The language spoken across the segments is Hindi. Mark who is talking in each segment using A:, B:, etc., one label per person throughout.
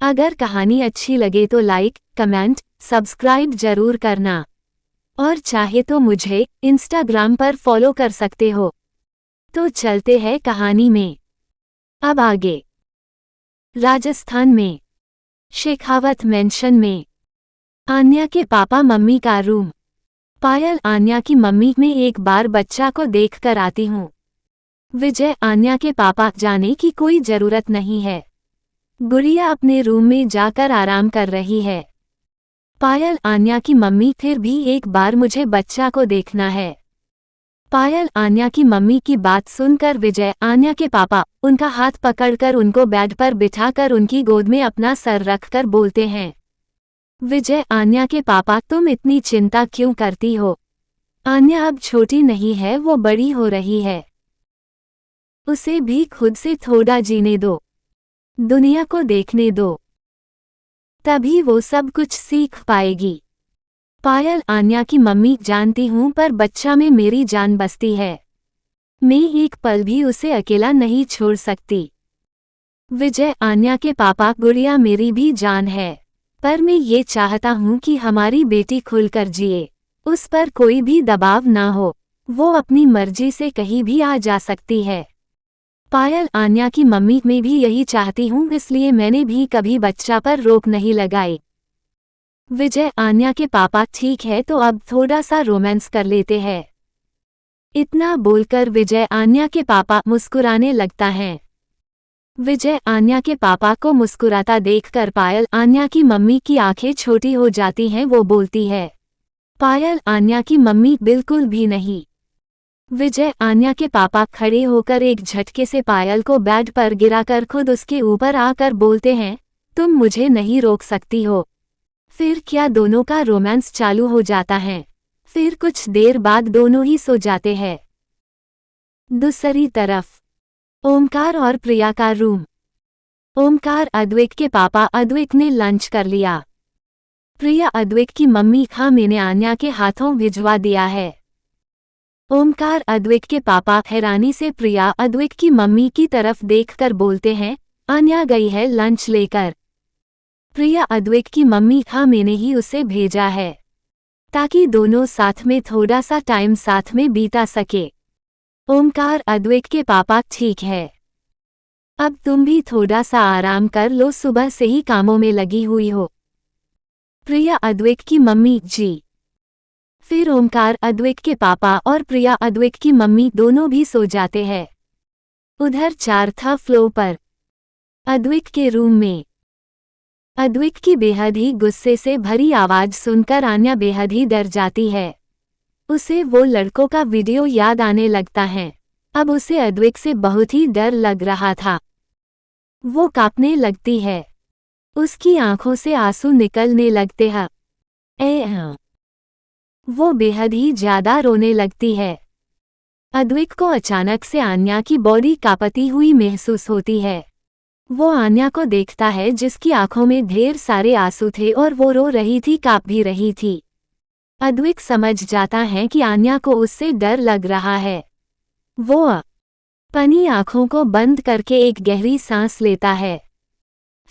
A: अगर कहानी अच्छी लगे तो लाइक, कमेंट, सब्सक्राइब जरूर करना। और चाहे तो मुझे इंस्टाग्राम पर फॉलो कर सकते हो। तो चलते हैं कहानी में। अब आगे। राजस्थान में शेखावत मेंशन में आन्या के पापा मम्मी का रूम। पायल आन्या की मम्मी में एक बार बच्चा को देखकर आती हूँ। विजय आन्या के पापा जाने की कोई जरूरत नहीं है। गुड़िया अपने रूम में जाकर आराम कर रही है। पायल आन्या की मम्मी फिर भी एक बार मुझे बच्चा को देखना है। पायल आन्या की मम्मी की बात सुनकर विजय आन्या के पापा उनका हाथ पकड़कर उनको बेड पर बिठाकर उनकी गोद में अपना सर रखकर बोलते हैं, विजय आन्या के पापा तुम इतनी चिंता क्यों करती हो? आन्या अब छोटी नहीं है, वो बड़ी हो रही है। उसे भी खुद से थोड़ा जीने दो, दुनिया को देखने दो, तभी वो सब कुछ सीख पाएगी। पायल आन्या की मम्मी जानती हूँ, पर बच्चा में मेरी जान बसती है। मैं एक पल भी उसे अकेला नहीं छोड़ सकती। विजय आन्या के पापा गुड़िया मेरी भी जान है, पर मैं ये चाहता हूँ कि हमारी बेटी खुलकर जिए, उस पर कोई भी दबाव ना हो, वो अपनी मर्जी से कहीं भी आ जा सकती है। पायल आन्या की मम्मी मैं भी यही चाहती हूँ, इसलिए मैंने भी कभी बच्चा पर रोक नहीं लगाई। विजय आन्या के पापा ठीक है, तो अब थोड़ा सा रोमांस कर लेते हैं। इतना बोलकर विजय आन्या के पापा मुस्कुराने लगता है। विजय आन्या के पापा को मुस्कुराता देखकर पायल आन्या की मम्मी की आंखें छोटी हो जाती हैं। वो बोलती है, पायल आन्या की मम्मी बिल्कुल भी नहीं। विजय आन्या के पापा खड़े होकर एक झटके से पायल को बेड पर गिराकर खुद उसके ऊपर आकर बोलते हैं, तुम मुझे नहीं रोक सकती हो। फिर क्या दोनों का रोमांस चालू हो जाता है। फिर कुछ देर बाद दोनों ही सो जाते हैं। दूसरी तरफ ओमकार और प्रिया का रूम। ओमकार अद्वैत के पापा अद्वैत ने लंच कर लिया। प्रिया अद्वैत की मम्मी मैंने आन्या के हाथों भिजवा दिया है। ओमकार अद्वैत के पापा हैरानी से प्रिया अद्वैत की मम्मी की तरफ देखकर बोलते हैं, आन्या गई है लंच लेकर। प्रिया अद्वैत की मम्मी मैंने ही उसे भेजा है, ताकि दोनों साथ में थोड़ा सा टाइम साथ में बीता सके। ओमकार अद्वैत के पापा ठीक है, अब तुम भी थोड़ा सा आराम कर लो, सुबह से ही कामों में लगी हुई हो। प्रिया अद्वैत की मम्मी जी। फिर ओमकार अद्वैत के पापा और प्रिया अद्वैत की मम्मी दोनों भी सो जाते हैं। उधर चौथा फ्लोर पर अद्वैत के रूम में अद्वैत की बेहद ही गुस्से से भरी आवाज सुनकर आन्या बेहद ही डर जाती है। उसे वो लड़कों का वीडियो याद आने लगता है। अब उसे अद्वैत से बहुत ही डर लग रहा था। वो कांपने लगती है, उसकी आंखों से आंसू निकलने लगते हैं। वो बेहद ही ज्यादा रोने लगती है। अद्वैत को अचानक से आन्या की बॉडी कांपती हुई महसूस होती है। वो आन्या को देखता है जिसकी आंखों में ढेर सारे आंसू थे और वो रो रही थी, कांप भी रही थी। अद्वैत समझ जाता है कि आन्या को उससे डर लग रहा है। वो अपनी आंखों को बंद करके एक गहरी सांस लेता है।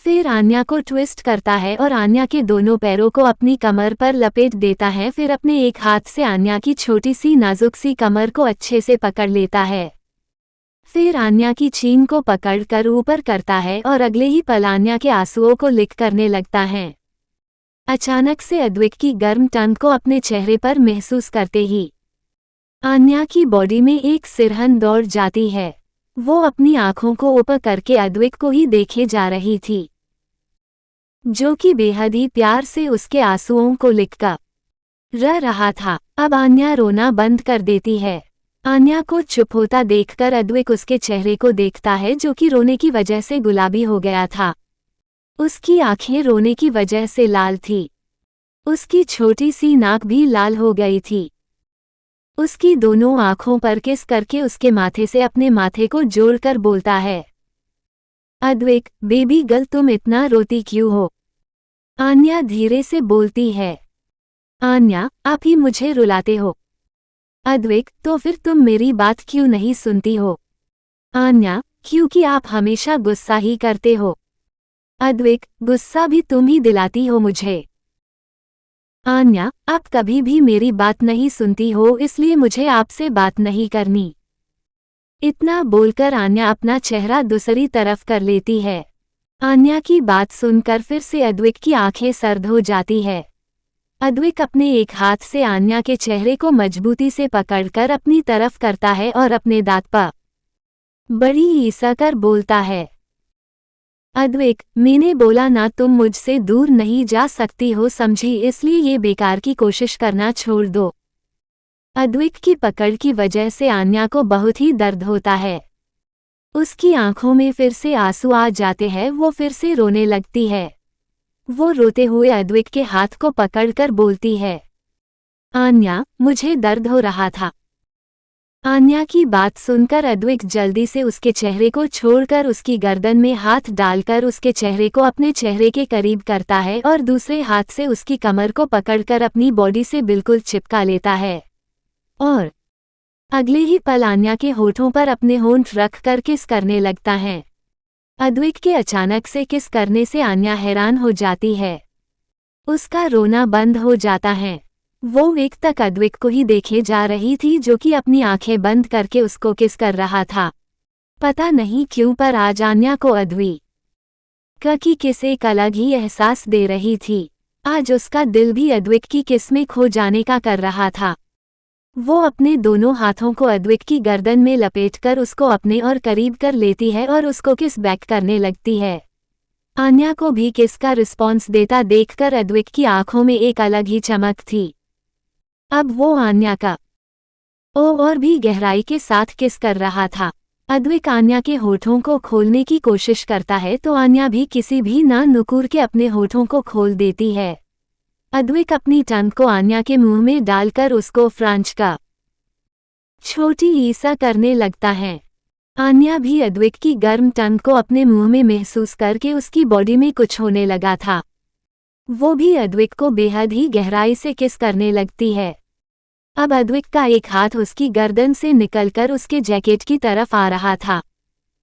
A: फिर आन्या को ट्विस्ट करता है और आन्या के दोनों पैरों को अपनी कमर पर लपेट देता है। फिर अपने एक हाथ से आन्या की छोटी सी नाजुक सी कमर को अच्छे से पकड़ लेता है। फिर आन्या की चीन को पकड़कर ऊपर करता है और अगले ही पल आन्या के आंसुओं को लिक करने लगता है। अचानक से अद्वैत की गर्म टंग को अपने चेहरे पर महसूस करते ही आन्या की बॉडी में एक सिरहन दौड़ जाती है। वो अपनी आंखों को ऊपर करके अद्वैत को ही देखे जा रही थी, जो कि बेहद ही प्यार से उसके आंसुओं को लिखकर रहा था। अब आन्या रोना बंद कर देती है। आन्या को चुप होता देखकर अद्वैत उसके चेहरे को देखता है, जो कि रोने की वजह से गुलाबी हो गया था। उसकी आंखें रोने की वजह से लाल थी। उसकी छोटी सी नाक भी लाल हो गई थी। उसकी दोनों आंखों पर किस करके उसके माथे से अपने माथे को जोड़कर बोलता है, अद्वैत बेबी गर्ल तुम इतना रोती क्यों हो? आन्या धीरे से बोलती है, आन्या आप ही मुझे रुलाते हो। अद्वैत तो फिर तुम मेरी बात क्यों नहीं सुनती हो? आन्या क्योंकि आप हमेशा गुस्सा ही करते हो। अद्विक, गुस्सा भी तुम ही दिलाती हो मुझे। आन्या, आप कभी भी मेरी बात नहीं सुनती हो, इसलिए मुझे आपसे बात नहीं करनी। इतना बोलकर आन्या अपना चेहरा दूसरी तरफ कर लेती है। आन्या की बात सुनकर फिर से अद्विक की आंखें सर्द हो जाती है। अद्विक अपने एक हाथ से आन्या के चेहरे को मजबूती से पकड़कर अपनी तरफ करता है और अपने दांत पर बड़ी ईसा कर बोलता है, अद्विक, मैंने बोला ना तुम मुझसे दूर नहीं जा सकती हो, समझी? इसलिए ये बेकार की कोशिश करना छोड़ दो। अद्विक की पकड़ की वजह से आन्या को बहुत ही दर्द होता है। उसकी आंखों में फिर से आंसू आ जाते हैं, वो फिर से रोने लगती है। वो रोते हुए अद्विक के हाथ को पकड़कर बोलती है, आन्या, मुझे दर्द हो रहा था। आन्या की बात सुनकर अद्विक जल्दी से उसके चेहरे को छोड़कर उसकी गर्दन में हाथ डालकर उसके चेहरे को अपने चेहरे के करीब करता है और दूसरे हाथ से उसकी कमर को पकड़कर अपनी बॉडी से बिल्कुल चिपका लेता है और अगले ही पल आन्या के होठों पर अपने होंठ रख कर किस करने लगता है। अद्विक के अचानक से किस करने से आन्या हैरान हो जाती है। उसका रोना बंद हो जाता है। वो एक तक अद्विक को ही देखे जा रही थी, जो कि अपनी आंखें बंद करके उसको किस कर रहा था। पता नहीं क्यों पर आज आन्या को अद्विक की किस एक अलग ही एहसास दे रही थी। आज उसका दिल भी अद्विक की किस में खो जाने का कर रहा था। वो अपने दोनों हाथों को अद्विक की गर्दन में लपेटकर उसको अपने और करीब कर लेती है और उसको किस बैक करने लगती है। आन्या को भी किस का रिस्पॉन्स देता देखकर अद्विक की आंखों में एक अलग ही चमक थी। अब वो आन्या का और भी गहराई के साथ किस कर रहा था। अद्विक आन्या के होठों को खोलने की कोशिश करता है तो आन्या भी किसी भी ना नुकुर के अपने होठों को खोल देती है। अद्विक अपनी टंग को आन्या के मुंह में डालकर उसको फ्रांच का छोटी ईसा करने लगता है। आन्या भी अद्विक की गर्म टंग को अपने मुंह में महसूस करके उसकी बॉडी में कुछ होने लगा था। वो भी अद्विक को बेहद ही गहराई से किस करने लगती है। अब अद्विक का एक हाथ उसकी गर्दन से निकलकर उसके जैकेट की तरफ आ रहा था।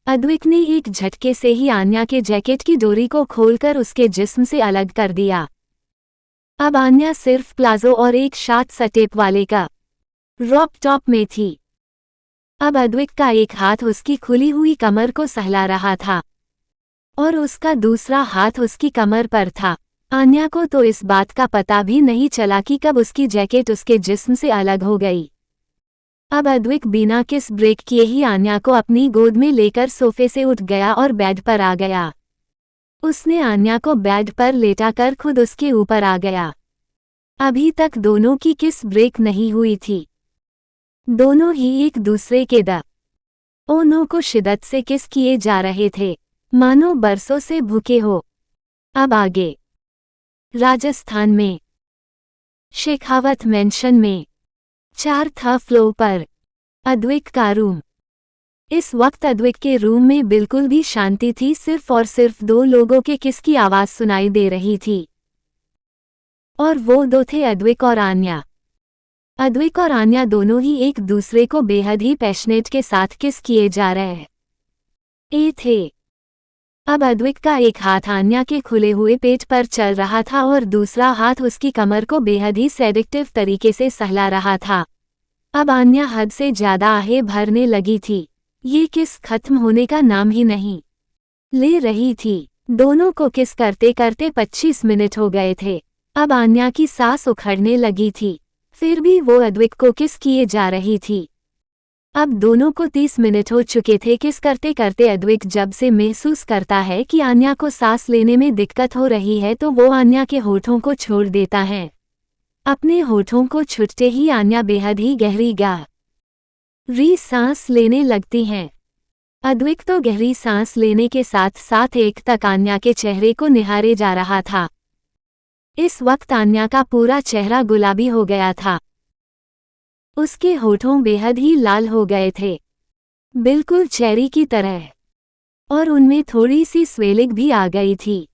A: अद्विक ने एक झटके से ही आन्या के जैकेट की डोरी को खोलकर उसके जिस्म से अलग कर दिया। अब आन्या सिर्फ प्लाजो और एक शॉर्ट स्टेप वाले का रॉप टॉप में थी। अब अद्विक का एक हाथ उसकी खुली हुई कमर को सहला रहा था और उसका दूसरा हाथ उसकी कमर पर था। आन्या को तो इस बात का पता भी नहीं चला कि कब उसकी जैकेट उसके जिस्म से अलग हो गई। अब अद्विक बिना किस ब्रेक किए ही आन्या को अपनी गोद में लेकर सोफे से उठ गया और बेड पर आ गया। उसने आन्या को बेड पर लेटाकर खुद उसके ऊपर आ गया। अभी तक दोनों की किस ब्रेक नहीं हुई थी। दोनों ही एक दूसरे के दोनों को शिद्दत से किस किए जा रहे थे, मानो बरसों से भूखे हो। अब आगे राजस्थान में शेखावत मेंशन में 4th फ्लोर पर अद्विक का रूम। इस वक्त अद्विक के रूम में बिल्कुल भी शांति थी, सिर्फ और सिर्फ दो लोगों के किस की आवाज सुनाई दे रही थी और वो दो थे अद्विक और आन्या। अद्विक और आन्या दोनों ही एक दूसरे को बेहद ही पैशनेट के साथ किस किए जा रहे थे। अब अद्विक का एक हाथ आन्या के खुले हुए पेट पर चल रहा था और दूसरा हाथ उसकी कमर को बेहद ही सेडिक्टिव तरीके से सहला रहा था। अब आन्या हद से ज्यादा आहें भरने लगी थी। ये किस खत्म होने का नाम ही नहीं ले रही थी। दोनों को किस करते करते 25 मिनट हो गए थे। अब आन्या की सांस उखड़ने लगी थी, फिर भी वो अद्विक को किस किए जा रही थी। अब दोनों को 30 मिनट हो चुके थे किस करते करते। अद्विक जब से महसूस करता है कि आन्या को सांस लेने में दिक्कत हो रही है तो वो आन्या के होठों को छोड़ देता है। अपने होठों को छूटते ही आन्या बेहद ही गहरी गहरी सांस लेने लगती हैं। अद्विक तो गहरी सांस लेने के साथ साथ एक तक आन्या के चेहरे को निहारे जा रहा था। इस वक्त आन्या का पूरा चेहरा गुलाबी हो गया था। उसके होठों बेहद ही लाल हो गए थे, बिल्कुल चेरी की तरह, और उनमें थोड़ी सी स्वेलिंग भी आ गई थी।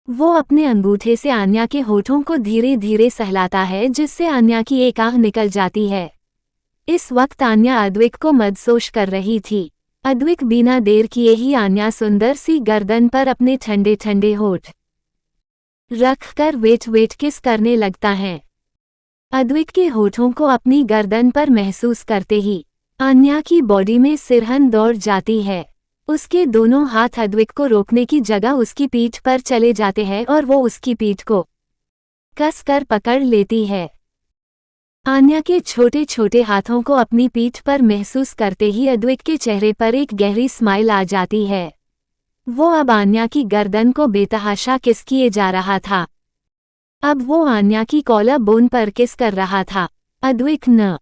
A: वो अपने अंगूठे से आन्या के होठों को धीरे धीरे सहलाता है, जिससे आन्या की एक आह निकल जाती है। इस वक्त आन्या अद्विक को मदसोश कर रही थी। अद्विक बिना देर किए ही आन्या सुंदर सी गर्दन पर अपने ठंडे ठंडे होठ रख कर वेट किस करने लगता है। अद्विक के होठों को अपनी गर्दन पर महसूस करते ही आन्या की बॉडी में सिरहन दौड़ जाती है। उसके दोनों हाथ अद्विक को रोकने की जगह उसकी पीठ पर चले जाते हैं और वो उसकी पीठ को कस कर पकड़ लेती है। आन्या के छोटे छोटे हाथों को अपनी पीठ पर महसूस करते ही अद्विक के चेहरे पर एक गहरी स्माइल आ जाती है। वो अब आन्या की गर्दन को बेतहाशा किस किए जा रहा था। अब वो आन्या की कॉलर बोन पर किस कर रहा था। अद्विक न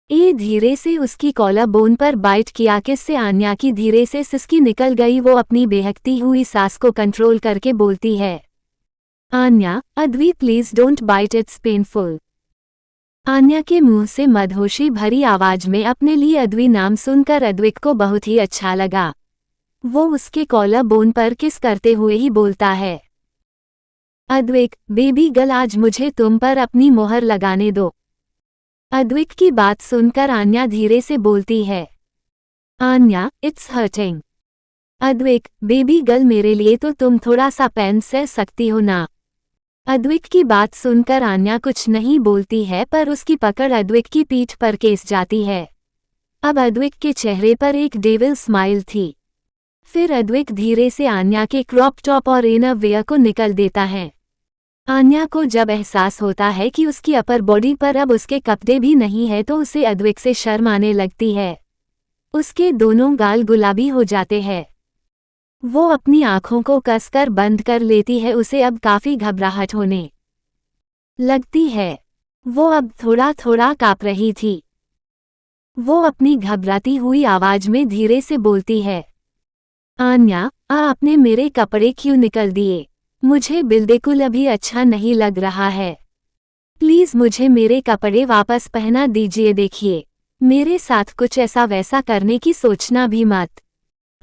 A: ए धीरे से उसकी कॉलर बोन पर बाइट किया, किस से आन्या की धीरे से सिसकी निकल गई। वो अपनी बेहकती हुई सांस को कंट्रोल करके बोलती है, Aanya, Advi please don't bite, it's painful. Aanya के मुंह से मदहोशी भरी आवाज में अपने लिए अद्वी नाम सुनकर अद्विक को बहुत ही अच्छा लगा। वो उसके कॉलर बोन पर किस करते हुए ही बोलता है, अद्विक बेबी गर्ल, आज मुझे तुम पर अपनी मोहर लगाने दो। अद्विक की बात सुनकर आन्या धीरे से बोलती है, Aanya, it's hurting. Advik baby girl, मेरे लिए तो तुम थोड़ा सा पेन सह सकती हो ना। अद्विक की बात सुनकर आन्या कुछ नहीं बोलती है, पर उसकी पकड़ अद्विक की पीठ पर केस जाती है। अब अद्विक के चेहरे पर एक डेविल स्माइल थी। फिर अद्विक धीरे से आन्या के क्रॉप टॉप और इनर वेयर को निकल देता है। आन्या को जब एहसास होता है कि उसकी अपर बॉडी पर अब उसके कपड़े भी नहीं है तो उसे अद्विक से शर्म आने लगती है। उसके दोनों गाल गुलाबी हो जाते हैं। वो अपनी आंखों को कसकर बंद कर लेती है। उसे अब काफी घबराहट होने लगती है। वो अब थोड़ा थोड़ा कांप रही थी। वो अपनी घबराती हुई आवाज में धीरे से बोलती है, आन्या, आपने मेरे कपड़े क्यों निकल दिए? मुझे बिल्कुल अभी अच्छा नहीं लग रहा है। प्लीज मुझे मेरे कपड़े वापस पहना दीजिए। देखिए, मेरे साथ कुछ ऐसा वैसा करने की सोचना भी मत।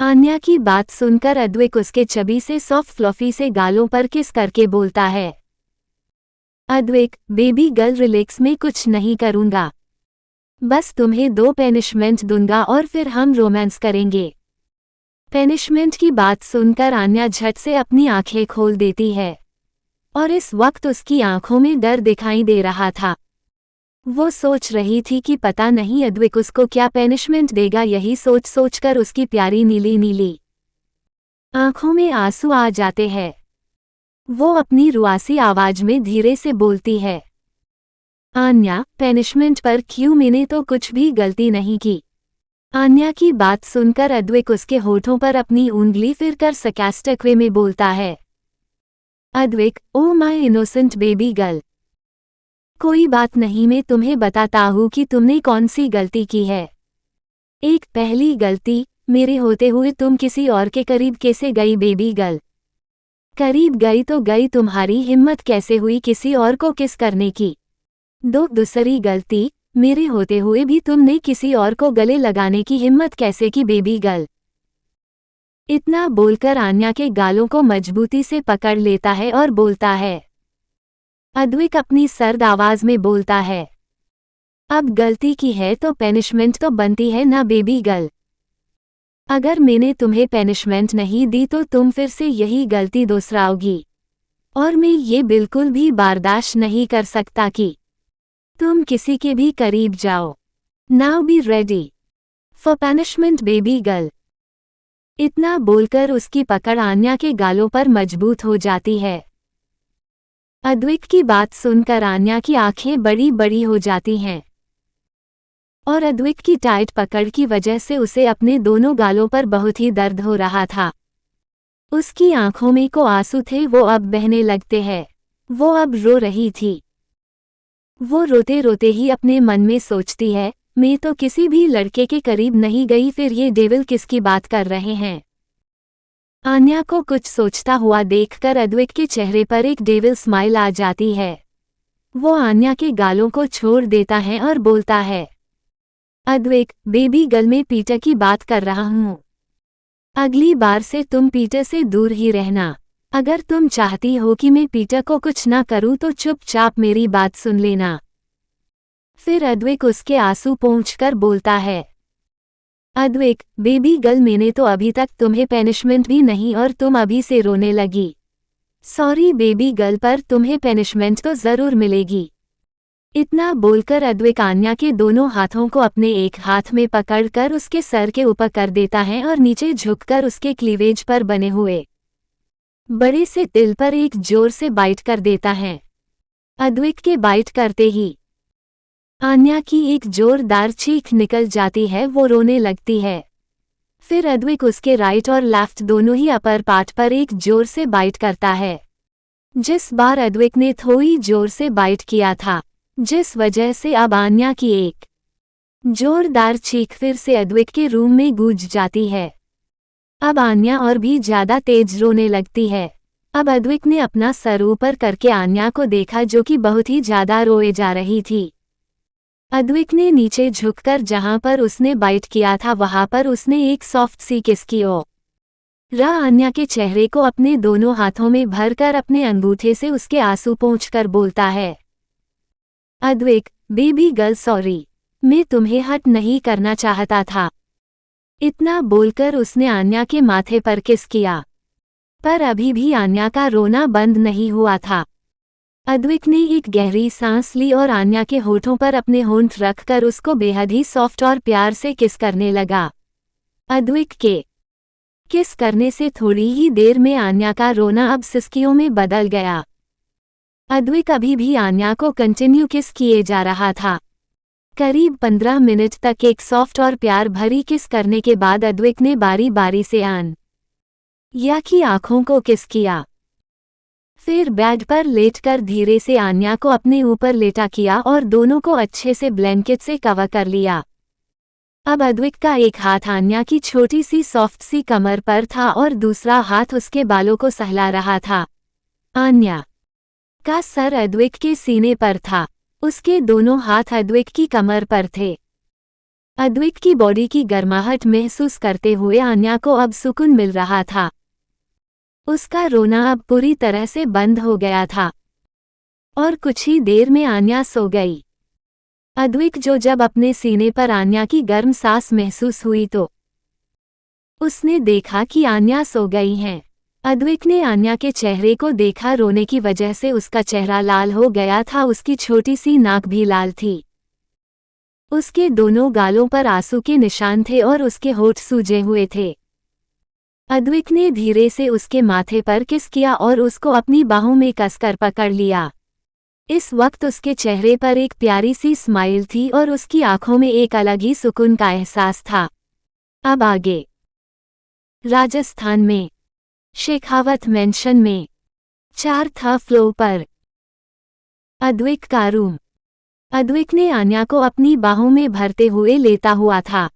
A: आन्या की बात सुनकर अद्विक उसके चबी से सॉफ्ट फ्लफी से गालों पर किस करके बोलता है, अद्विक बेबी गर्ल रिलैक्स, में कुछ नहीं करूंगा। बस तुम्हें 2 पनिशमेंट दूंगा और फिर हम रोमांस करेंगे। पनिशमेंट की बात सुनकर आन्या झट से अपनी आंखें खोल देती है और इस वक्त उसकी आंखों में डर दिखाई दे रहा था। वो सोच रही थी कि पता नहीं अद्विक उसको क्या पनिशमेंट देगा। यही सोच सोचकर उसकी प्यारी नीली नीली आंखों में आंसू आ जाते हैं। वो अपनी रुआसी आवाज में धीरे से बोलती है, आन्या, पनिशमेंट पर क्यों? मैंने तो कुछ भी गलती नहीं की। आन्या की बात सुनकर अद्विक उसके होठों पर अपनी उंगली फिर कर सरकास्टिक वे में बोलता है, Advik, oh my innocent baby girl, कोई बात नहीं, मैं तुम्हें बताता हूँ कि तुमने कौन सी गलती की है। एक पहली गलती, मेरे होते हुए तुम किसी और के करीब कैसे गई बेबी गर्ल? करीब गई तो गई, तुम्हारी हिम्मत कैसे हुई किसी और को किस करने की? दूसरी गलती, मेरे होते हुए भी तुमने किसी और को गले लगाने की हिम्मत कैसे की बेबी गर्ल? इतना बोलकर आन्या के गालों को मजबूती से पकड़ लेता है और बोलता है, अद्विक अपनी सर्द आवाज में बोलता है, अब गलती की है तो पनिशमेंट तो बनती है ना बेबी गर्ल। अगर मैंने तुम्हें पनिशमेंट नहीं दी तो तुम फिर से यही गलती दोहराओगी और मैं ये बिल्कुल भी बर्दाश्त नहीं कर सकता कि तुम किसी के भी करीब जाओ। Now be ready for punishment baby girl. इतना बोलकर उसकी पकड़ आन्या के गालों पर मजबूत हो जाती है। अद्विक की बात सुनकर आन्या की आंखें बड़ी बड़ी हो जाती हैं और अद्विक की टाइट पकड़ की वजह से उसे अपने दोनों गालों पर बहुत ही दर्द हो रहा था। उसकी आंखों में को आंसू थे, वो अब बहने लगते हैं। वो अब रो रही थी। वो रोते रोते ही अपने मन में सोचती है, मैं तो किसी भी लड़के के करीब नहीं गई, फिर ये डेविल किसकी बात कर रहे हैं। आन्या को कुछ सोचता हुआ देखकर अद्विक के चेहरे पर एक डेविल स्माइल आ जाती है। वो आन्या के गालों को छोड़ देता है और बोलता है, अद्विक बेबी गर्ल, मैं पीटर की बात कर रहा हूँ। अगली बार से तुम पीटर से दूर ही रहना। अगर तुम चाहती हो कि मैं पीटर को कुछ ना करूं तो चुपचाप मेरी बात सुन लेना। फिर अद्विक उसके आंसू पोंछकर बोलता है, अद्विक, बेबी गर्ल, मैंने तो अभी तक तुम्हें पनिशमेंट भी नहीं और तुम अभी से रोने लगी। सॉरी बेबी गर्ल, पर तुम्हें पनिशमेंट तो जरूर मिलेगी। इतना बोलकर अद्विक आन्या के दोनों हाथों को अपने एक हाथ में पकड़कर उसके सर के ऊपर कर देता है और नीचे झुककर उसके क्लीवेज पर बने हुए बड़े से तिल पर एक जोर से बाइट कर देता है। अद्विक के बाइट करते ही आन्या की एक जोरदार चीख निकल जाती है, वो रोने लगती है। फिर अद्विक उसके राइट और लेफ्ट दोनों ही अपर पार्ट पर एक जोर से बाइट करता है। जिस बार अद्विक ने थोड़ी जोर से बाइट किया था, जिस वजह से अब आन्या की एक जोरदार चीख फिर से अद्विक के रूम में गूंज जाती है। अब आन्या और भी ज्यादा तेज रोने लगती है। अब अद्विक ने अपना सर ऊपर करके आन्या को देखा, जो कि बहुत ही ज्यादा रोए जा रही थी। अद्विक ने नीचे झुककर जहां पर उसने बाइट किया था वहां पर उसने एक सॉफ्ट सी किस की और आन्या के चेहरे को अपने दोनों हाथों में भरकर अपने अंगूठे से उसके आंसू पोंछकर बोलता है, अद्विक बेबी गर्ल सॉरी, मैं तुम्हें हर्ट नहीं करना चाहता था। इतना बोलकर उसने आन्या के माथे पर किस किया, पर अभी भी आन्या का रोना बंद नहीं हुआ था। अद्विक ने एक गहरी सांस ली और आन्या के होठों पर अपने होंठ रखकर उसको बेहद ही सॉफ्ट और प्यार से किस करने लगा। अद्विक के किस करने से थोड़ी ही देर में आन्या का रोना अब सिसकियों में बदल गया। अद्विक अभी भी आन्या को कंटिन्यू किस किए जा रहा था। करीब 15 मिनट तक एक सॉफ्ट और प्यार भरी किस करने के बाद अद्विक ने बारी बारी से आन्या की आंखों को किस किया। फिर बेड पर लेटकर धीरे से आन्या को अपने ऊपर लेटा किया और दोनों को अच्छे से ब्लैंकेट से कवर कर लिया। अब अद्विक का एक हाथ आन्या की छोटी सी सॉफ्ट सी कमर पर था और दूसरा हाथ उसके बालों को सहला रहा था। आन्या का सर अद्विक के सीने पर था, उसके दोनों हाथ अद्विक की कमर पर थे। अद्विक की बॉडी की गर्माहट महसूस करते हुए आन्या को अब सुकून मिल रहा था। उसका रोना अब पूरी तरह से बंद हो गया था और कुछ ही देर में आन्या सो गई। अद्विक जो जब अपने सीने पर आन्या की गर्म सांस महसूस हुई तो उसने देखा कि आन्या सो गई हैं। अद्विक ने आन्या के चेहरे को देखा, रोने की वजह से उसका चेहरा लाल हो गया था, उसकी छोटी सी नाक भी लाल थी। उसके दोनों गालों पर आंसू के निशान थे और उसके होठ सूजे हुए थे। अद्विक ने धीरे से उसके माथे पर किस किया और उसको अपनी बाहों में कसकर पकड़ लिया। इस वक्त उसके चेहरे पर एक प्यारी सी स्माइल थी और उसकी आंखों में एक अलग ही सुकून का एहसास था। अब आगे राजस्थान में शेखावत मेंशन में 4th फ्लोर पर अद्विक का रूम। अद्विक ने आन्या को अपनी बाहों में भरते हुए लेता हुआ था।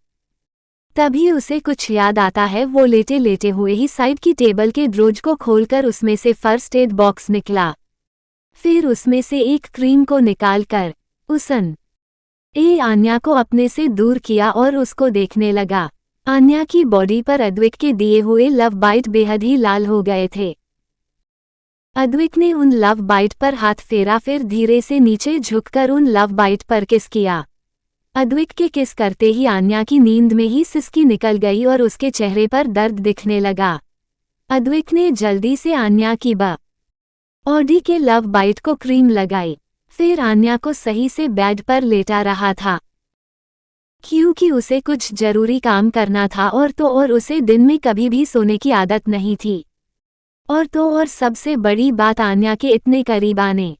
A: तभी उसे कुछ याद आता है। वो लेटे लेटे हुए ही साइड की टेबल के ड्रोज को खोलकर उसमें से फर्स्ट एड बॉक्स निकला। फिर उसमें से एक क्रीम को निकालकर उसने आन्या को अपने से दूर किया और उसको देखने लगा। आन्या की बॉडी पर अद्विक के दिए हुए लव बाइट बेहद ही लाल हो गए थे। अद्विक ने उन लव बाइट पर हाथ फेरा, फिर धीरे से नीचे झुककर उन लव बाइट पर किस किया। अद्विक के किस करते ही आन्या की नींद में ही सिसकी निकल गई और उसके चेहरे पर दर्द दिखने लगा। अद्विक ने जल्दी से आन्या की बॉडी के लव बाइट को क्रीम लगाई, फिर आन्या को सही से बेड पर लेटा रहा था क्योंकि उसे कुछ जरूरी काम करना था और उसे दिन में कभी भी सोने की आदत नहीं थी। और सबसे बड़ी बात, आन्या के इतने करीब आने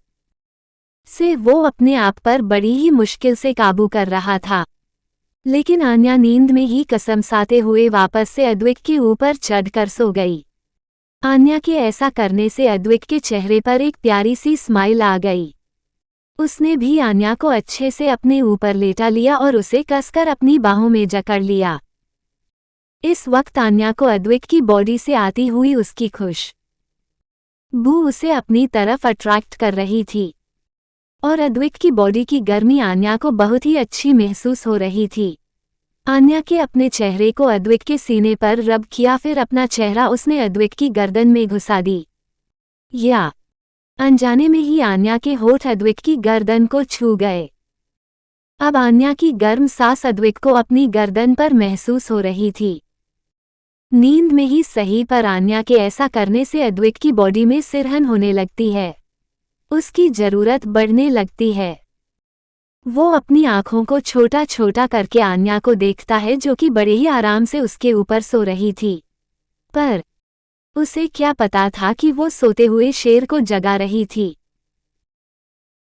A: से वो अपने आप पर बड़ी ही मुश्किल से काबू कर रहा था। लेकिन आन्या नींद में ही कसमसाते हुए वापस से अद्विक के ऊपर चढ़कर सो गई। आन्या के ऐसा करने से अद्विक के चेहरे पर एक प्यारी सी स्माइल आ गई। उसने भी आन्या को अच्छे से अपने ऊपर लेटा लिया और उसे कसकर अपनी बाहों में जकड़ लिया। इस वक्त आन्या को अद्विक की बॉडी से आती हुई उसकी खुशबू उसे अपनी तरफ अट्रैक्ट कर रही थी और अद्विक की बॉडी की गर्मी आन्या को बहुत ही अच्छी महसूस हो रही थी। आन्या के अपने चेहरे को अद्विक के सीने पर रब किया, फिर अपना चेहरा उसने अद्विक की गर्दन में घुसा दी। या अनजाने में ही आन्या के होठ अद्विक की गर्दन को छू गए। अब आन्या की गर्म सांस अद्विक को अपनी गर्दन पर महसूस हो रही थी। नींद में ही सही, पर आन्या के ऐसा करने से अद्विक की बॉडी में सिरहन होने लगती है। उसकी जरूरत बढ़ने लगती है। वो अपनी आंखों को छोटा छोटा करके आन्या को देखता है, जो कि बड़े ही आराम से उसके ऊपर सो रही थी। पर उसे क्या पता था कि वो सोते हुए शेर को जगा रही थी।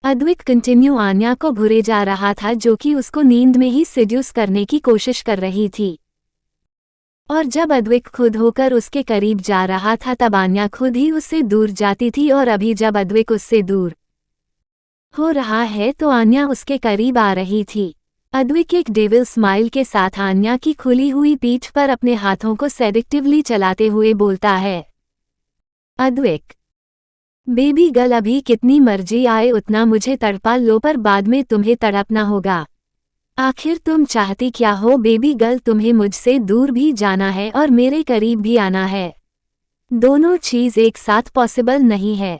A: अद्विक कंटिन्यू आन्या को घुरे जा रहा था, जो कि उसको नींद में ही सिड्यूस करने की कोशिश कर रही थी। और जब अद्विक खुद होकर उसके करीब जा रहा था, तब आन्या खुद ही उससे दूर जाती थी। और अभी जब अद्विक उससे दूर हो रहा है तो आन्या उसके करीब आ रही थी। अद्विक एक डेविल स्माइल के साथ आन्या की खुली हुई पीठ पर अपने हाथों को सेडिक्टिवली चलाते हुए बोलता है, अद्विक बेबी गर्ल, अभी कितनी मर्जी आए उतना मुझे तड़पा लो, पर बाद में तुम्हें तड़पना होगा। आखिर तुम चाहती क्या हो बेबी गर्ल? तुम्हें मुझसे दूर भी जाना है और मेरे करीब भी आना है। दोनों चीज एक साथ पॉसिबल नहीं है।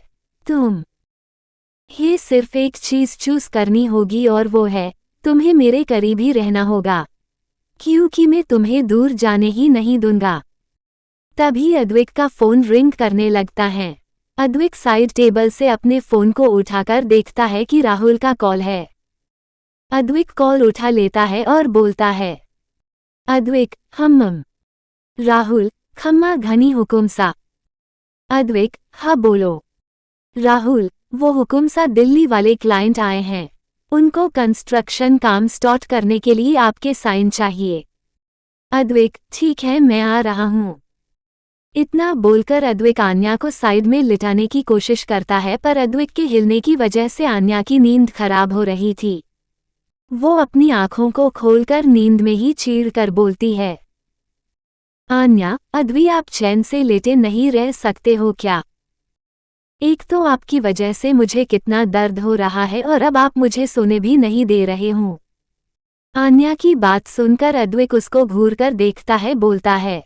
A: ये सिर्फ एक चीज चूज करनी होगी, और वो है तुम्हें मेरे करीब ही रहना होगा, क्योंकि मैं तुम्हें दूर जाने ही नहीं दूंगा। तभी अद्विक का फोन रिंग करने लगता है। अद्विक साइड टेबल से अपने फोन को उठाकर देखता है कि राहुल का कॉल है। अद्विक कॉल उठा लेता है और बोलता है, अद्विक हम्म। राहुल, खम्मा घनी हुकुम सा। अद्विक, हाँ बोलो। राहुल, वो हुकुम सा दिल्ली वाले क्लाइंट आए हैं। उनको कंस्ट्रक्शन काम स्टार्ट करने के लिए आपके साइन चाहिए। अद्विक, ठीक है मैं आ रहा हूँ। इतना बोलकर अद्विक आन्या को साइड में लिटाने की कोशिश करता है, पर अद्विक के हिलने की वजह से आन्या की नींद खराब हो रही थी। वो अपनी आंखों को खोलकर नींद में ही चीर कर बोलती है, आन्या, अद्वी आप चैन से लेटे नहीं रह सकते हो क्या? एक तो आपकी वजह से मुझे कितना दर्द हो रहा है, और अब आप मुझे सोने भी नहीं दे रहे हो। आन्या की बात सुनकर अद्विक उसको घूरकर देखता है, बोलता है,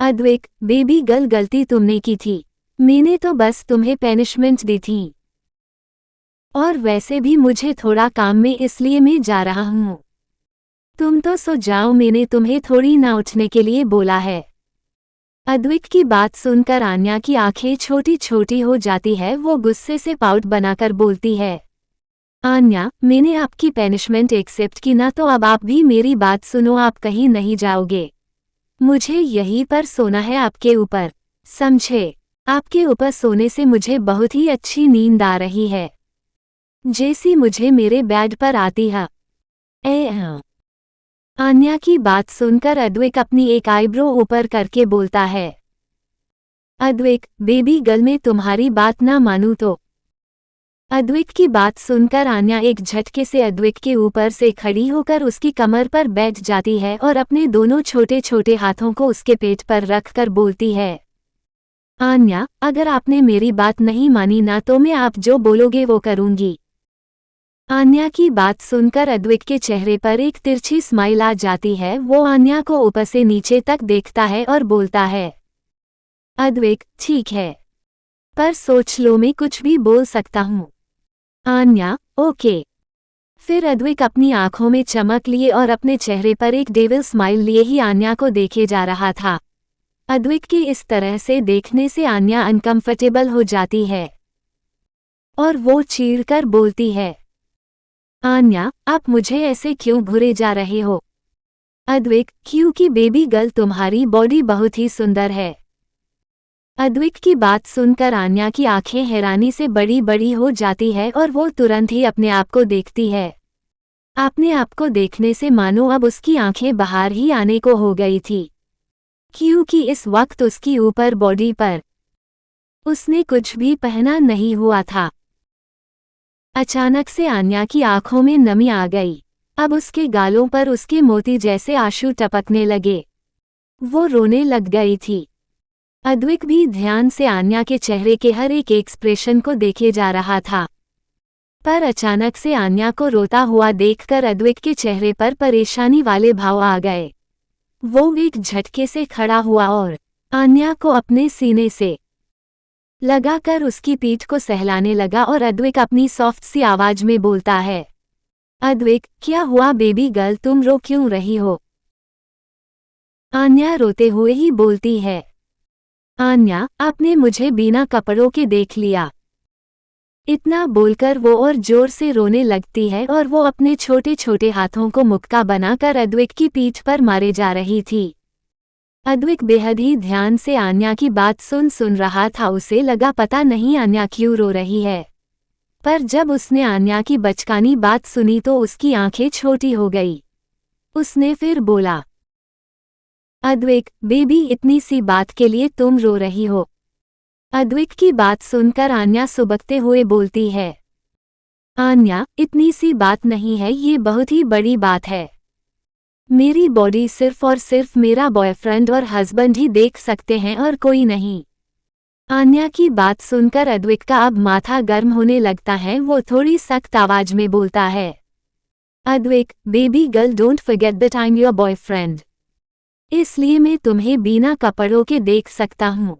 A: अद्विक बेबी गर्ल, गलती तुमने की थी। मैंने तो बस तुम्हें पनिशमेंट दी थी। और वैसे भी मुझे थोड़ा काम में, इसलिए मैं जा रहा हूँ। तुम तो सो जाओ, मैंने तुम्हें थोड़ी ना उठने के लिए बोला है। अद्विक की बात सुनकर आन्या की आंखें छोटी छोटी हो जाती है। वो गुस्से से पाउट बनाकर बोलती है, आन्या, मैंने आपकी पनिशमेंट एक्सेप्ट की ना, तो अब आप भी मेरी बात सुनो। आप कहीं नहीं जाओगे। मुझे यहीं पर सोना है आपके ऊपर, समझे? आपके ऊपर सोने से मुझे बहुत ही अच्छी नींद आ रही है, जैसी मुझे मेरे बेड पर आती है। आन्या की बात सुनकर अद्विक अपनी एक आईब्रो ऊपर करके बोलता है, अद्विक बेबी गर्ल, मैं तुम्हारी बात ना मानूं तो? अद्विक की बात सुनकर आन्या एक झटके से अद्विक के ऊपर से खड़ी होकर उसकी कमर पर बैठ जाती है और अपने दोनों छोटे छोटे हाथों को उसके पेट पर रखकर बोलती है, आन्या, अगर आपने मेरी बात नहीं मानी ना, तो मैं आप जो बोलोगे वो करूंगी। आन्या की बात सुनकर अद्विक के चेहरे पर एक तिरछी स्माइल आ जाती है। वो आन्या को ऊपर से नीचे तक देखता है और बोलता है, अद्विक ठीक है, पर सोच लो, मैं कुछ भी बोल सकता हूँ। आन्या, ओके। फिर अद्विक अपनी आंखों में चमक लिए और अपने चेहरे पर एक डेविल स्माइल लिए ही आन्या को देखे जा रहा था। अद्विक के इस तरह से देखने से आन्या अनकंफर्टेबल हो जाती है और वो चीरकर बोलती है, आन्या, आप मुझे ऐसे क्यों घूरे जा रहे हो? अद्विक, क्योंकि बेबी गर्ल तुम्हारी बॉडी बहुत ही सुंदर है। अद्विक की बात सुनकर आन्या की आंखें हैरानी से बड़ी बड़ी हो जाती है और वो तुरंत ही अपने आप को देखती है। अपने आप को देखने से मानो अब उसकी आंखें बाहर ही आने को हो गई थी, क्योंकि इस वक्त उसकी ऊपर बॉडी पर उसने कुछ भी पहना नहीं हुआ था। अचानक से आन्या की आंखों में नमी आ गई। अब उसके गालों पर उसके मोती जैसे आंसू टपकने लगे। वो रोने लग गई थी। अद्विक भी ध्यान से आन्या के चेहरे के हर एक एक्सप्रेशन को देखे जा रहा था, पर अचानक से आन्या को रोता हुआ देखकर अद्विक के चेहरे पर परेशानी वाले भाव आ गए। वो एक झटके से खड़ा हुआ और आन्या को अपने सीने से लगाकर उसकी पीठ को सहलाने लगा और अद्विक अपनी सॉफ्ट सी आवाज में बोलता है, अद्विक, क्या हुआ बेबी गर्ल, तुम रो क्यों रही हो? आन्या रोते हुए ही बोलती है। आन्या, आपने मुझे बिना कपड़ों के देख लिया। इतना बोलकर वो और जोर से रोने लगती है और वो अपने छोटे छोटे हाथों को मुक्का बनाकर अद्विक की पीठ पर मारे जा रही थी। अद्विक बेहद ही ध्यान से आन्या की बात सुन रहा था। उसे लगा पता नहीं आन्या क्यों रो रही है, पर जब उसने आन्या की बचकानी बात सुनी तो उसकी आंखें छोटी हो गई। उसने फिर बोला, अद्विक बेबी, इतनी सी बात के लिए तुम रो रही हो? अद्विक की बात सुनकर आन्या सुबकते हुए बोलती है, आन्या, इतनी सी बात नहीं है, ये बहुत ही बड़ी बात है। मेरी बॉडी सिर्फ और सिर्फ मेरा बॉयफ्रेंड और हस्बैंड ही देख सकते हैं और कोई नहीं। आन्या की बात सुनकर अद्विक का अब माथा गर्म होने लगता है। वो थोड़ी सख्त आवाज में बोलता है, Advik baby girl, don't forget that I am your boyfriend, इसलिए मैं तुम्हें बिना कपड़ों के देख सकता हूँ।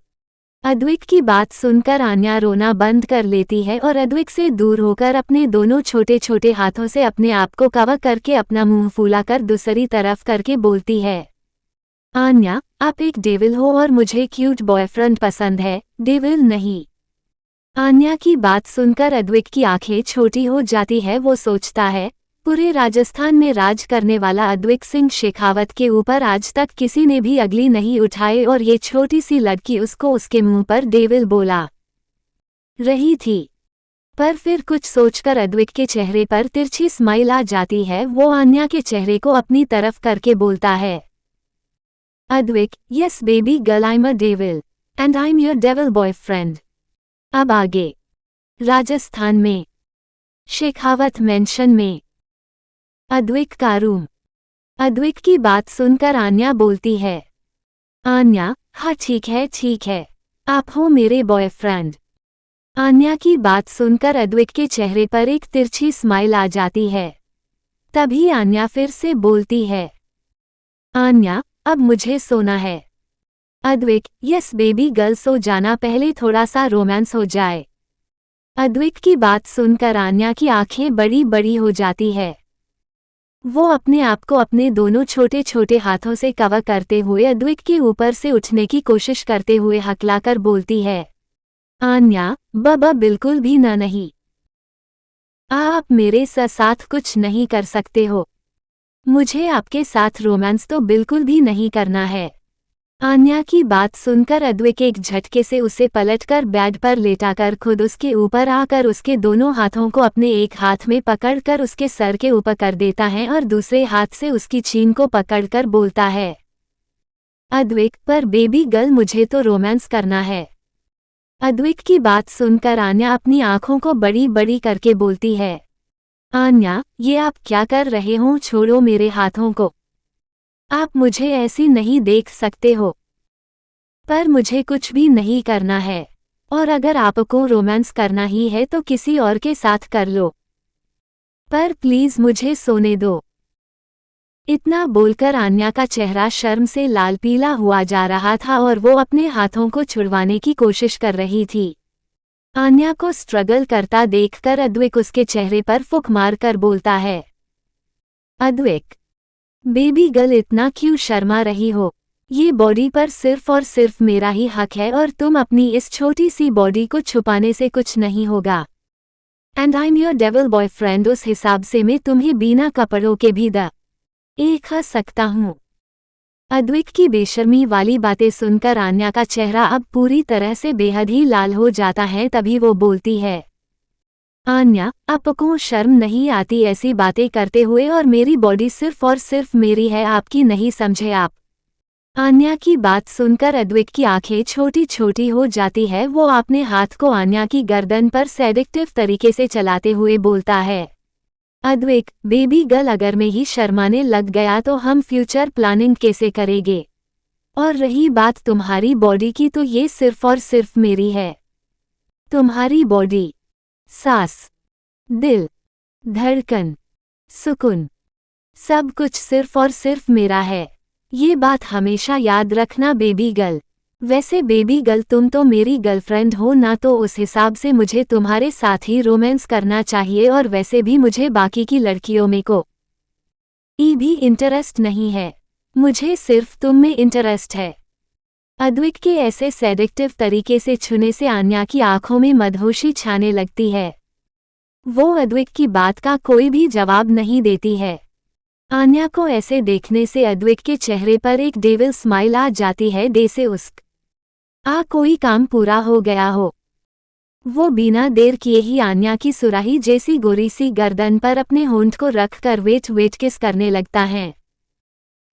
A: अद्विक की बात सुनकर आन्या रोना बंद कर लेती है और अद्विक से दूर होकर अपने दोनों छोटे छोटे हाथों से अपने आप को कवर करके अपना मुंह फूलाकर दूसरी तरफ करके बोलती है, आन्या, आप एक डेविल हो और मुझे क्यूट बॉयफ्रेंड पसंद है, डेविल नहीं। आन्या की बात सुनकर अद्विक की आंखें छोटी हो जाती है। वो सोचता है, पूरे राजस्थान में राज करने वाला अद्विक सिंह शेखावत के ऊपर आज तक किसी ने भी अगली नहीं उठाई और ये छोटी सी लड़की उसको उसके मुंह पर डेविल बोला रही थी। पर फिर कुछ सोचकर अद्विक के चेहरे पर तिरछी स्माइल आ जाती है। वो आन्या के चेहरे को अपनी तरफ करके बोलता है, Advik, yes baby girl, I am a devil and I am your devil boyfriend. अब आगे। राजस्थान में शेखावत मेंशन में अद्विक का रूम। अद्विक की बात सुनकर आन्या बोलती है, आन्या, हाँ ठीक है, आप हो मेरे बॉयफ्रेंड। आन्या की बात सुनकर अद्विक के चेहरे पर एक तिरछी स्माइल आ जाती है। तभी आन्या फिर से बोलती है, आन्या, अब मुझे सोना है। अद्विक, यस बेबी गर्ल, सो जाना, पहले थोड़ा सा रोमांस हो जाए। अद्विक की बात सुनकर आन्या की आंखें बड़ी बड़ी हो जाती है। वो अपने आप को अपने दोनों छोटे छोटे हाथों से कवर करते हुए अद्विक के ऊपर से उठने की कोशिश करते हुए हकलाकर बोलती है, आन्या, बाबा बिल्कुल भी नहीं। आप मेरे साथ कुछ नहीं कर सकते हो। मुझे आपके साथ रोमांस तो बिल्कुल भी नहीं करना है। आन्या की बात सुनकर अद्विक एक झटके से उसे पलटकर बेड पर लेटाकर खुद उसके ऊपर आकर उसके दोनों हाथों को अपने एक हाथ में पकड़कर उसके सर के ऊपर कर देता है और दूसरे हाथ से उसकी छीन को पकड़कर बोलता है, अद्विक, पर बेबी गर्ल, मुझे तो रोमांस करना है। अद्विक की बात सुनकर आन्या अपनी आंखों को बड़ी बड़ी करके बोलती है, आन्या, ये आप क्या कर रहे हो? छोड़ो मेरे हाथों को। आप मुझे ऐसी नहीं देख सकते हो। पर मुझे कुछ भी नहीं करना है, और अगर आपको रोमांस करना ही है तो किसी और के साथ कर लो, पर प्लीज मुझे सोने दो। इतना बोलकर आन्या का चेहरा शर्म से लाल पीला हुआ जा रहा था और वो अपने हाथों को छुड़वाने की कोशिश कर रही थी। आन्या को स्ट्रगल करता देखकर अद्विक उसके चेहरे पर फूंक मारकर बोलता है, अद्विक बेबी गर्ल, इतना क्यों शर्मा रही हो? ये बॉडी पर सिर्फ और सिर्फ मेरा ही हक है और तुम अपनी इस छोटी सी बॉडी को छुपाने से कुछ नहीं होगा। And I am your devil boyfriend, उस हिसाब से मैं तुम्हें बिना कपड़ों के भी एक सकता हूँ। अद्विक की बेशर्मी वाली बातें सुनकर आन्या का चेहरा अब पूरी तरह से बेहद ही लाल हो जाता है। तभी वो बोलती है, आन्या, आपको शर्म नहीं आती ऐसी बातें करते हुए? और मेरी बॉडी सिर्फ और सिर्फ मेरी है, आपकी नहीं, समझे आप? आन्या की बात सुनकर अद्विक की आंखें छोटी छोटी हो जाती है। वो अपने हाथ को आन्या की गर्दन पर सेडिक्टिव तरीके से चलाते हुए बोलता है, अद्विक बेबी गर्ल, अगर मैं ही शर्माने लग गया तो हम फ्यूचर प्लानिंग कैसे करेंगे? और रही बात तुम्हारी बॉडी की, तो ये सिर्फ और सिर्फ मेरी है। तुम्हारी बॉडी, सांस, दिल, धड़कन, सुकून, सब कुछ सिर्फ और सिर्फ मेरा है। ये बात हमेशा याद रखना बेबी गर्ल। वैसे बेबी गर्ल तुम तो मेरी गर्लफ्रेंड हो ना, तो उस हिसाब से मुझे तुम्हारे साथ ही रोमांस करना चाहिए, और वैसे भी मुझे बाकी की लड़कियों में को भी इंटरेस्ट नहीं है, मुझे सिर्फ तुम में इंटरेस्ट है। अद्विक के ऐसे सेडिक्टिव तरीके से छूने से आन्या की आंखों में मदहोशी छाने लगती है। वो अद्विक की बात का कोई भी जवाब नहीं देती है। आन्या को ऐसे देखने से अद्विक के चेहरे पर एक डेविल स्माइल आ जाती है, जैसे उसका कोई काम पूरा हो गया हो। वो बिना देर किए ही आन्या की सुराही जैसी गोरी सी गर्दन पर अपने होंठ को रखकर वेट किस करने लगता है।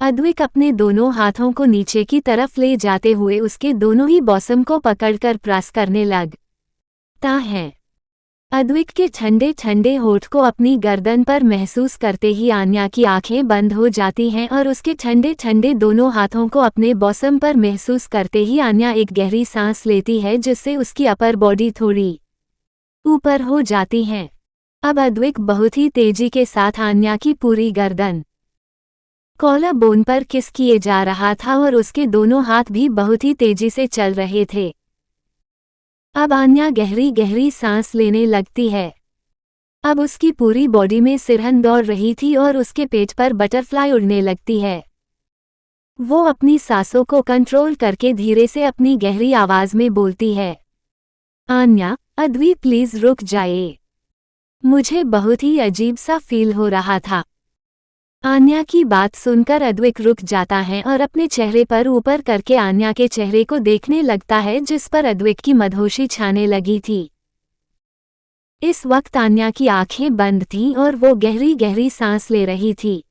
A: अद्विक अपने दोनों हाथों को नीचे की तरफ ले जाते हुए उसके दोनों ही बॉसम को पकड़कर प्रेस करने लगता है। अद्विक के ठंडे ठंडे होठ को अपनी गर्दन पर महसूस करते ही आन्या की आंखें बंद हो जाती हैं, और उसके ठंडे ठंडे दोनों हाथों को अपने बॉसम पर महसूस करते ही आन्या एक गहरी सांस लेती है, जिससे उसकी अपर बॉडी थोड़ी ऊपर हो जाती है। अब अद्विक बहुत ही तेजी के साथ आन्या की पूरी गर्दन कॉलर बोन पर किस किए जा रहा था, और उसके दोनों हाथ भी बहुत ही तेजी से चल रहे थे। अब आन्या गहरी गहरी सांस लेने लगती है। अब उसकी पूरी बॉडी में सिरहन दौड़ रही थी और उसके पेट पर बटरफ्लाई उड़ने लगती है। वो अपनी सांसों को कंट्रोल करके धीरे से अपनी गहरी आवाज में बोलती है, आन्या, अद्वी प्लीज रुक जाइए। मुझे बहुत ही अजीब सा फील हो रहा था। आन्या की बात सुनकर अद्विक रुक जाता है और अपने चेहरे पर ऊपर करके आन्या के चेहरे को देखने लगता है, जिस पर अद्विक की मदहोशी छाने लगी थी। इस वक्त आन्या की आंखें बंद थीं और वो गहरी गहरी सांस ले रही थी।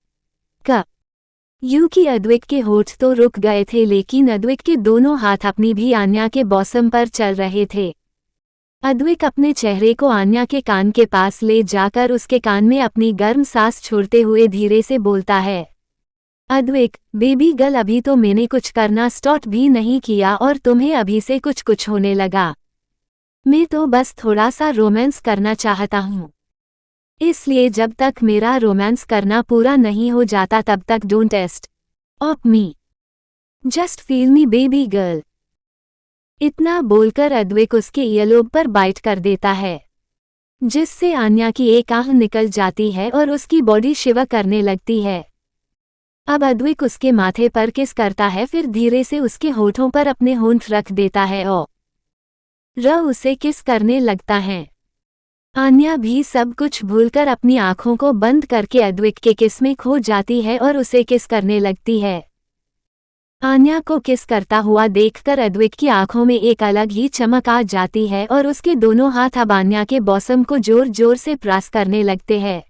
A: यूं कि अद्विक के होठ तो रुक गए थे, लेकिन अद्विक के दोनों हाथ अपनी भी आन्या के बॉसम पर चल रहे थे। अद्विक अपने चेहरे को आन्या के कान के पास ले जाकर उसके कान में अपनी गर्म सांस छोड़ते हुए धीरे से बोलता है, अद्विक बेबी गर्ल, अभी तो मैंने कुछ करना स्टार्ट भी नहीं किया और तुम्हें अभी से कुछ होने लगा। मैं तो बस थोड़ा सा रोमांस करना चाहता हूँ, इसलिए जब तक मेरा रोमांस करना पूरा नहीं हो जाता तब तक don't taste of me, just feel me baby girl. इतना बोलकर अद्विक उसके ईयरलोब पर बाइट कर देता है, जिससे आन्या की एक आंख निकल जाती है और उसकी बॉडी शिवर करने लगती है। अब अद्विक उसके माथे पर किस करता है, फिर धीरे से उसके होठों पर अपने होंठ रख देता है और उसे किस करने लगता है। आन्या भी सब कुछ भूलकर अपनी आंखों को बंद करके अद्विक के किस में खो जाती है और उसे किस करने लगती है। आन्या को किस करता हुआ देखकर अद्विक की आंखों में एक अलग ही चमक आ जाती है और उसके दोनों हाथ अब आन्या के बॉसम को जोर जोर से प्रेस करने लगते हैं,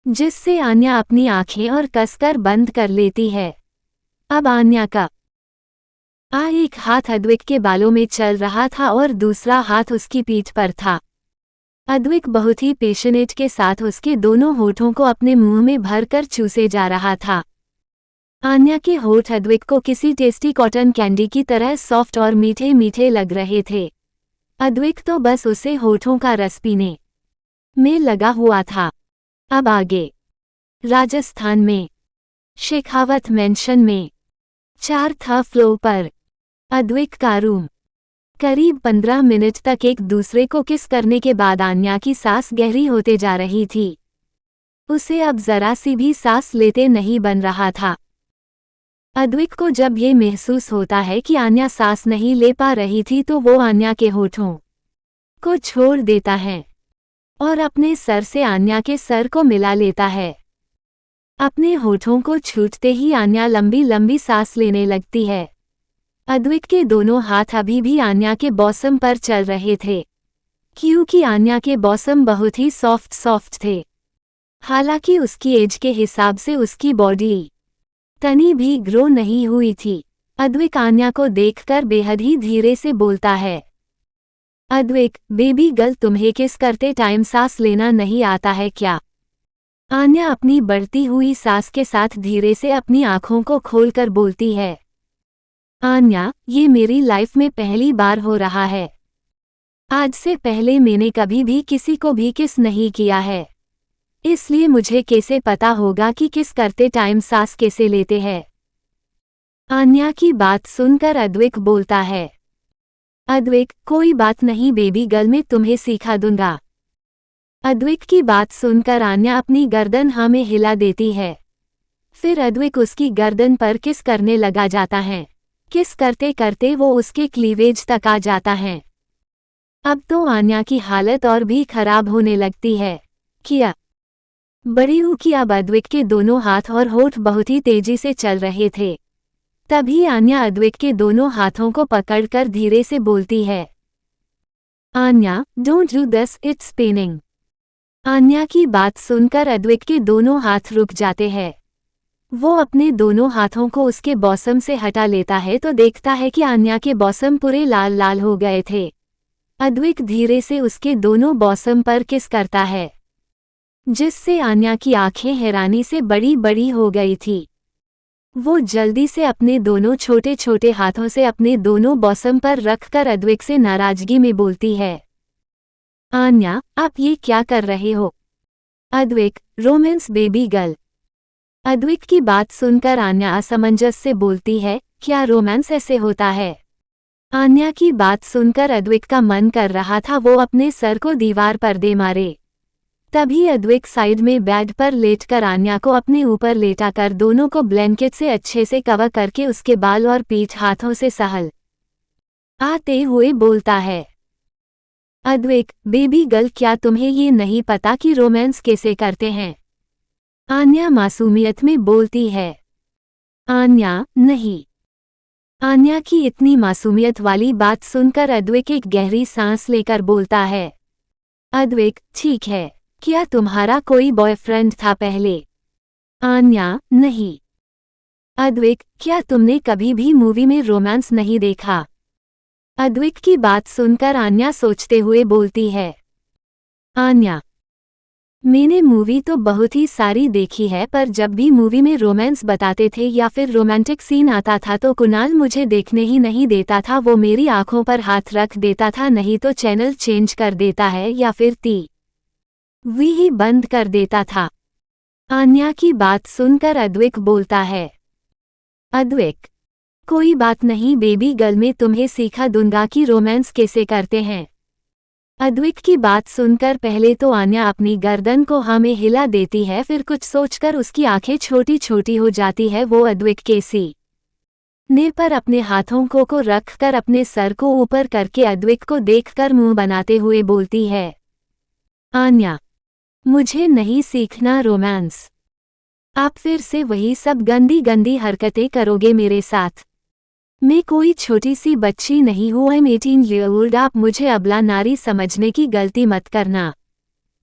A: जिससे आन्या अपनी आंखें और कसकर बंद कर लेती है। अब आन्या का एक हाथ अद्विक के बालों में चल रहा था और दूसरा हाथ उसकी पीठ पर था। अद्विक बहुत ही पेशनेट के साथ उसके दोनों होठों को अपने मुंह में भरकर चूसे जा रहा था। आन्या के होठ अद्विक को किसी टेस्टी कॉटन कैंडी की तरह सॉफ्ट और मीठे मीठे लग रहे थे। अद्विक तो बस उसे होठों का रस पीने में लगा हुआ था। अब आगे राजस्थान में शेखावत मेंशन में 4th फ्लोर पर अद्विक का रूम। करीब 15 मिनट तक एक दूसरे को किस करने के बाद आन्या की सांस गहरी होते जा रही थी। उसे अब जरा सी भी सांस लेते नहीं बन रहा था। अद्विक को जब ये महसूस होता है कि आन्या सांस नहीं ले पा रही थी, तो वो आन्या के होठों को छोड़ देता है और अपने सर से आन्या के सर को मिला लेता है। अपने होठों को छूटते ही आन्या लंबी लंबी सांस लेने लगती है। अद्विक के दोनों हाथ अभी भी आन्या के बॉसम पर चल रहे थे, क्योंकि आन्या के बॉसम बहुत ही सॉफ्ट थे। हालांकि उसकी एज के हिसाब से उसकी बॉडी तनी भी ग्रो नहीं हुई थी। अद्विक आन्या को देखकर बेहद ही धीरे से बोलता है, अद्विक बेबी गर्ल, तुम्हें किस करते टाइम सांस लेना नहीं आता है क्या? आन्या अपनी बढ़ती हुई सांस के साथ धीरे से अपनी आंखों को खोलकर बोलती है, आन्या, ये मेरी लाइफ में पहली बार हो रहा है। आज से पहले मैंने कभी भी किसी को भी किस नहीं किया है, इसलिए मुझे कैसे पता होगा कि किस करते टाइम सांस कैसे लेते हैं। आन्या की बात सुनकर अद्विक बोलता है, अद्विक कोई बात नहीं बेबी गर्ल, मैं तुम्हें सिखा दूंगा। अद्विक की बात सुनकर आन्या अपनी गर्दन हाँ में हिला देती है। फिर अद्विक उसकी गर्दन पर किस करने लगा जाता है। किस करते करते वो उसके क्लीवेज तक आ जाता है। अब तो आन्या की हालत और भी खराब होने लगती है। क्या बड़ी हूँ कि अब अद्विक के दोनों हाथ और होठ बहुत ही तेजी से चल रहे थे। तभी आन्या अद्विक के दोनों हाथों को पकड़कर धीरे से बोलती है, Aanya don't do this, it's paining. Aanya की बात सुनकर अद्विक के दोनों हाथ रुक जाते हैं। वो अपने दोनों हाथों को उसके बॉसम से हटा लेता है तो देखता है कि आन्या के बॉसम पूरे लाल लाल हो गए थे। अद्विक धीरे से उसके दोनों बॉसम पर किस करता है, जिससे आन्या की आंखें हैरानी से बड़ी बड़ी हो गई थी। वो जल्दी से अपने दोनों छोटे छोटे हाथों से अपने दोनों बॉसम पर रखकर अद्विक से नाराजगी में बोलती है, आन्या आप ये क्या कर रहे हो। Advik romance baby girl. Advik की बात सुनकर आन्या असमंजस से बोलती है, क्या रोमांस ऐसे होता है। आन्या की बात सुनकर अद्विक का मन कर रहा था वो अपने सर को दीवार पर दे मारे। तभी अद्विक साइड में बेड पर लेटकर आन्या को अपने ऊपर लेटाकर दोनों को ब्लैंकेट से अच्छे से कवर करके उसके बाल और पीठ हाथों से सहल आते हुए बोलता है, अद्विक बेबी गर्ल क्या तुम्हें ये नहीं पता कि रोमांस कैसे करते हैं। आन्या मासूमियत में बोलती है, आन्या नहीं। आन्या की इतनी मासूमियत वाली बात सुनकर अद्विक एक गहरी सांस लेकर बोलता है, अद्विक ठीक है, क्या तुम्हारा कोई बॉयफ्रेंड था पहले। आन्या नहीं। अद्विक क्या तुमने कभी भी मूवी में रोमांस नहीं देखा। अद्विक की बात सुनकर आन्या सोचते हुए बोलती है, आन्या मैंने मूवी तो बहुत ही सारी देखी है पर जब भी मूवी में रोमांस बताते थे या फिर रोमांटिक सीन आता था तो कुणाल मुझे देखने ही नहीं देता था। वो मेरी आंखों पर हाथ रख देता था, नहीं तो चैनल चेंज कर देता है या फिर टीवी ही बंद कर देता था। आन्या की बात सुनकर अद्विक बोलता है, अद्विक कोई बात नहीं बेबी गर्ल, मैं तुम्हें सिखा दूंगा कि रोमांस कैसे करते हैं। अद्विक की बात सुनकर पहले तो आन्या अपनी गर्दन को हाँ में हिला देती है, फिर कुछ सोचकर उसकी आंखें छोटी छोटी हो जाती है। वो अद्विक के सीने पर अपने हाथों को रखकर अपने सर को ऊपर करके अद्विक को देखकर मुंह बनाते हुए बोलती है, आन्या मुझे नहीं सीखना रोमांस। आप फिर से वही सब गंदी गंदी हरकतें करोगे मेरे साथ। मैं कोई छोटी सी बच्ची नहीं हूँ, I'm 18 year old। आप मुझे अबला नारी समझने की गलती मत करना।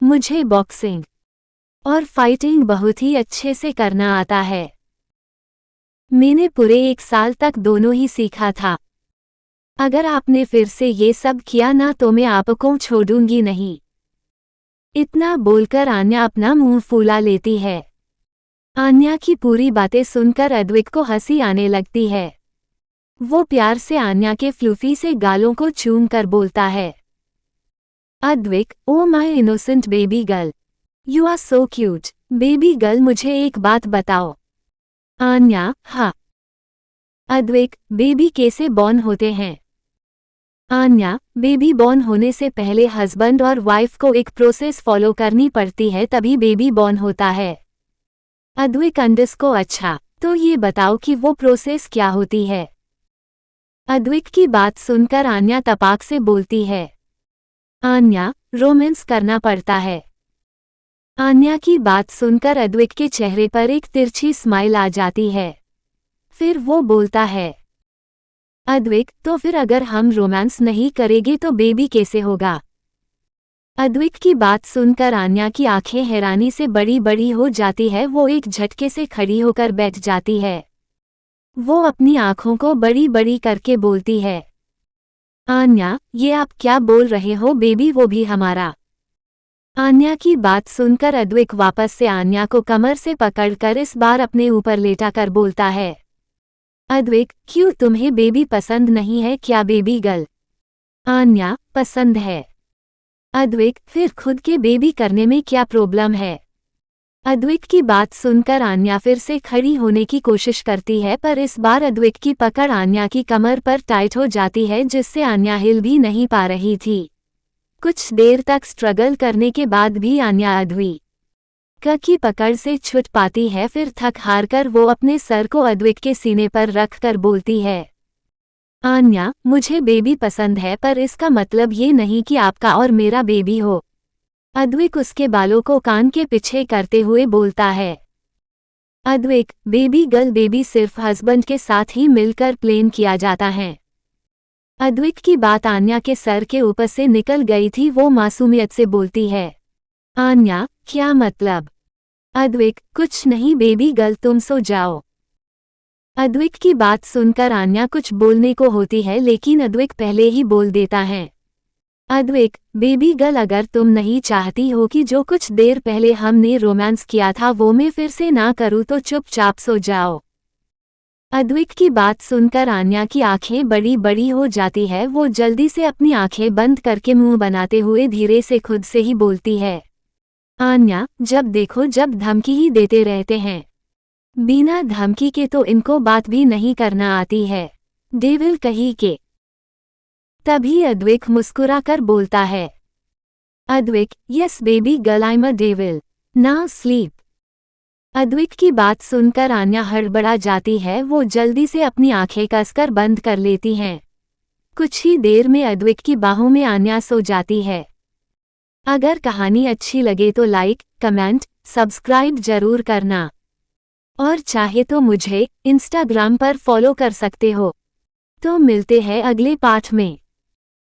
A: मुझे बॉक्सिंग और फाइटिंग बहुत ही अच्छे से करना आता है। मैंने पूरे 1 साल तक दोनों ही सीखा था। अगर आपने फिर से ये सब किया ना तो मैं आपको छोड़ूंगी नहीं। इतना बोलकर आन्या अपना मुंह फूला लेती है। आन्या की पूरी बातें सुनकर अद्विक को हंसी आने लगती है। वो प्यार से आन्या के फ्लूफी से गालों को चूम कर बोलता है, Advik oh my innocent baby girl, you are so cute. Baby girl मुझे एक बात बताओ। आन्या हाँ। अद्विक बेबी कैसे बॉर्न होते हैं। आन्या बेबी बॉर्न होने से पहले हस्बैंड और वाइफ को एक प्रोसेस फॉलो करनी पड़ती है, तभी बेबी बॉर्न होता है। अद्विक अंडरस्को अच्छा, तो ये बताओ कि वो प्रोसेस क्या होती है। अद्विक की बात सुनकर आन्या तपाक से बोलती है, आन्या रोमांस करना पड़ता है। आन्या की बात सुनकर अद्विक के चेहरे पर एक तिरछी स्माइल आ जाती है। फिर वो बोलता है, अद्विक तो फिर अगर हम रोमांस नहीं करेंगे तो बेबी कैसे होगा। अद्विक की बात सुनकर आन्या की आंखें हैरानी से बड़ी बड़ी हो जाती है। वो एक झटके से खड़ी होकर बैठ जाती है। वो अपनी आंखों को बड़ी बड़ी करके बोलती है, आन्या ये आप क्या बोल रहे हो बेबी, वो भी हमारा। आन्या की बात सुनकर अद्विक वापस से आन्या को कमर से पकड़कर इस बार अपने ऊपर लेटाकर बोलता है, अद्विक क्यों तुम्हें बेबी पसंद नहीं है क्या बेबी गर्ल। आन्या पसंद है। अद्विक फिर खुद के बेबी करने में क्या प्रॉब्लम है। अद्विक की बात सुनकर आन्या फिर से खड़ी होने की कोशिश करती है, पर इस बार अद्विक की पकड़ आन्या की कमर पर टाइट हो जाती है, जिससे आन्या हिल भी नहीं पा रही थी। कुछ देर तक स्ट्रगल करने के बाद भी आन्या अद्विक की पकड़ से छूट पाती है। फिर थक हार कर वो अपने सर को अद्विक के सीने पर रख कर बोलती है, आन्या, मुझे बेबी पसंद है, पर इसका मतलब ये नहीं कि आपका और मेरा बेबी हो। अद्विक उसके बालों को कान के पीछे करते हुए बोलता है। अद्विक, बेबी गर्ल बेबी सिर्फ हस्बैंड के साथ ही मिलकर प्लेन किया जाता है। अद्विक की बात आन्या के सर के ऊपर से निकल गई थी। वो मासूमियत से बोलती है, आन्या, क्या मतलब? अद्विक, कुछ नहीं बेबी गर्ल, तुम सो जाओ। अद्विक की बात सुनकर आन्या कुछ बोलने को होती है, लेकिन अद्विक पहले ही बोल देता है, अद्विक, बेबी गर्ल, अगर तुम नहीं चाहती हो कि जो कुछ देर पहले हमने रोमांस किया था वो मैं फिर से ना करूँ तो चुपचाप सो जाओ। अद्विक की बात सुनकर आन्या की आंखें बड़ी बड़ी हो जाती है। वो जल्दी से अपनी आंखें बंद करके मुंह बनाते हुए धीरे से खुद से ही बोलती है, आन्या, जब देखो जब धमकी ही देते रहते हैं। बिना धमकी के तो इनको बात भी नहीं करना आती है, डेविल कहीं के। तभी अद्विक मुस्कुराकर बोलता है, Advik, yes baby girl, I am a devil, now sleep. Advik की बात सुनकर आन्या हड़बड़ा जाती है। वो जल्दी से अपनी आंखें कसकर बंद कर लेती हैं। कुछ ही देर में अद्विक की बाहों में आन्या सो जाती है। अगर कहानी अच्छी लगे तो लाइक, कमेंट, सब्सक्राइब जरूर करना, और चाहे तो मुझे इंस्टाग्राम पर फॉलो कर सकते हो। तो मिलते हैं अगले पाठ में।